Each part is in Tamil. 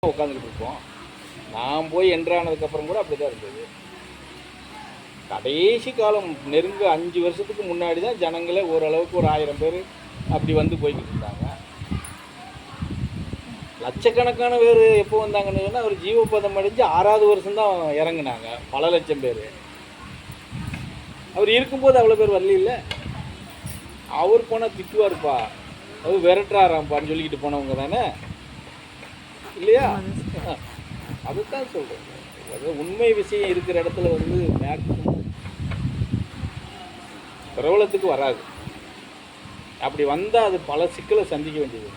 உட்காந்துக்கிட்டு இருப்போம். நான் போய் என்ட்ரானதுக்கப்புறம் கூட அப்படி தான் இருந்தது. கடைசி காலம் நெருங்க 5 வருஷத்துக்கு முன்னாடி தான் ஜனங்களே ஓரளவுக்கு ஒரு 1000 பேர் அப்படி வந்து போய்கிட்டு இருந்தாங்க. லட்சக்கணக்கான பேர் எப்போ வந்தாங்கன்னு சொன்னால் அவர் ஜீவபதம் அடைஞ்சு 6வது வருஷம் தான் இறங்குனாங்க. பல லட்சம் பேர். அவர் இருக்கும்போது அவ்வளோ பேர் வரல. இல்லை, அவர் போனால் திட்டுவார்ப்பா, அவர் விரட்டுறாராம்ப்பான்னு சொல்லிக்கிட்டு போனவங்க தானே, இல்லையா? அதுதான் சொல்கிறேன். அதாவது உண்மை விஷயம் இருக்கிற இடத்துல வந்து மேக்ஸிமம் பிரபலத்துக்கு வராது. அப்படி வந்தால் அது பல சிக்கலை சந்திக்க வேண்டியது.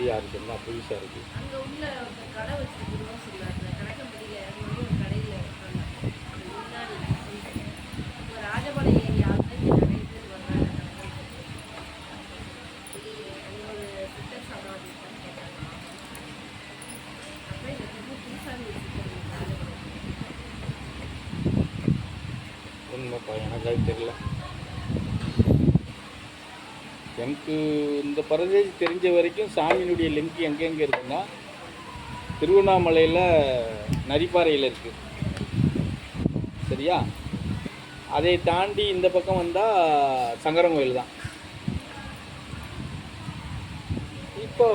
யாருக்கு என்ன புதுசாக இருக்குது? உண்மைப்பா, எனக்கு அது தெரியல. எனக்கு இந்த பரதேசி தெரிஞ்ச வரைக்கும் சாமியினுடைய லிங்க் எங்கெங்கே இருக்குன்னா, திருவண்ணாமலையில் நரிப்பாறையில் இருக்குது, சரியா? அதை தாண்டி இந்த பக்கம் வந்தால் சங்கரங்கோயில் தான். இப்போ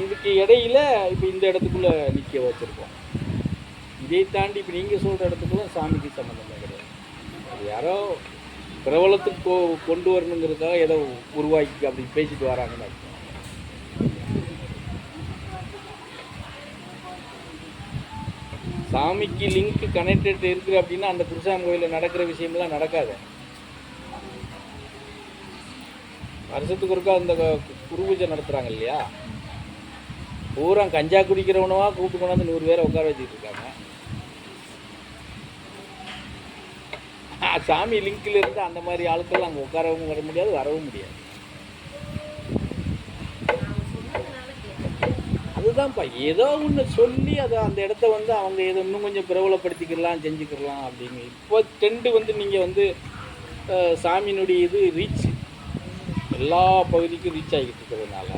இதுக்கு இடையில இப்போ இந்த இடத்துக்குள்ளே நிற்க வச்சுருக்கோம். இதை தாண்டி இப்போ நீங்கள் சொல்கிற இடத்துக்குள்ள சாமிக்கு சம்மந்தமே கிடையாது. அது யாரோ பிரபலத்துக்கு கொண்டு வரணுங்கிறதுக்காக ஏதோ உருவாக்கி அப்படி பேசிட்டு வராங்கன்னு அர்த்தம். சாமிக்கு லிங்க் கனெக்டட் இருக்குது அப்படின்னா அந்த குருசாமி கோயிலில் நடக்கிற விஷயம்லாம் நடக்காது. வருஷத்துக்கு ஒருக்கா அந்த குரு பூஜை நடத்துகிறாங்க இல்லையா, பூரா கஞ்சா குடிக்கிறவனவா கூப்பிட்டு கொண்டாந்து 100 பேரை உட்கார வச்சுட்டு இருக்காங்க. சாமி லிங்கில் இருந்து அந்த மாதிரி ஆட்கள் அங்கே உட்காரவும் வர முடியாது, வரவும் முடியாது. அதுதான்ப்பா, ஏதோ ஒன்று சொல்லி அதை அந்த இடத்த வந்து அவங்க ஏதோ இன்னும் கொஞ்சம் பிரபலப்படுத்திக்கலாம், செஞ்சுக்கலாம் அப்படின்னு. இப்போ ட்ரெண்டு வந்து நீங்கள் வந்து சாமியினுடைய இது ரீச் எல்லா பகுதிக்கும் ரீச் ஆகிட்டு இருக்கிறதுனால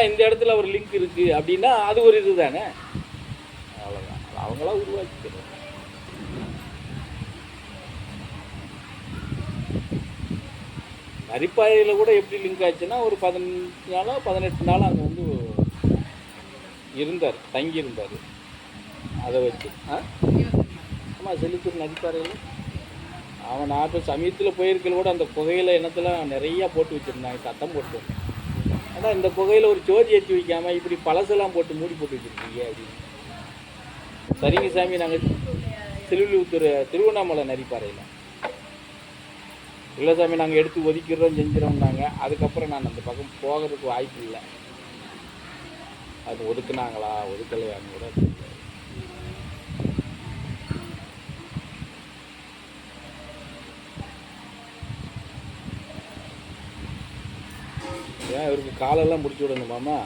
இந்த இடத்துல ஒரு லிங்க் இருக்குது அப்படின்னா அது ஒரு இது தானே, அவ்வளோதான். அவங்களா உருவாக்கிக்கிறது. நரிப்பாறையில் கூட எப்படி லிங்க் ஆச்சுன்னா ஒரு 15 நாளோ 18 நாளோ அங்கே வந்து இருந்தார், தங்கியிருந்தார். அதை வச்சு ஆமாம், செலுத்தூர் நரிப்பாறையில் அவன் நான் இப்போ சமயத்தில் போயிருக்கல கூட அந்த குகையில் இனத்தெல்லாம் நிறையா போட்டு வச்சுருந்தாங்க, சத்தம் போட்டு. ஆனால் இந்த குகையில் ஒரு ஜோதி ஏற்றி வைக்காமல் இப்படி பழசெல்லாம் போட்டு மூடி போட்டு வச்சுருக்கீங்க அப்படின்னு. சரிங்க சாமி, நாங்கள் திருவள்ளூர் திருவண்ணாமலை நரிப்பாறையில் இல்லை சாமி, நாங்கள் எடுத்து ஒதுக்கிறோம் செஞ்சிடோம்னாங்க. அதுக்கப்புறம் நான் அந்த பக்கம் போகிறதுக்கு வாய்ப்பு இல்லை. அது ஒதுக்குனாங்களா ஒதுக்கலையான்னு கூட ஏன் இவருக்கு காலெல்லாம் முடிச்சு விடணுமாமா?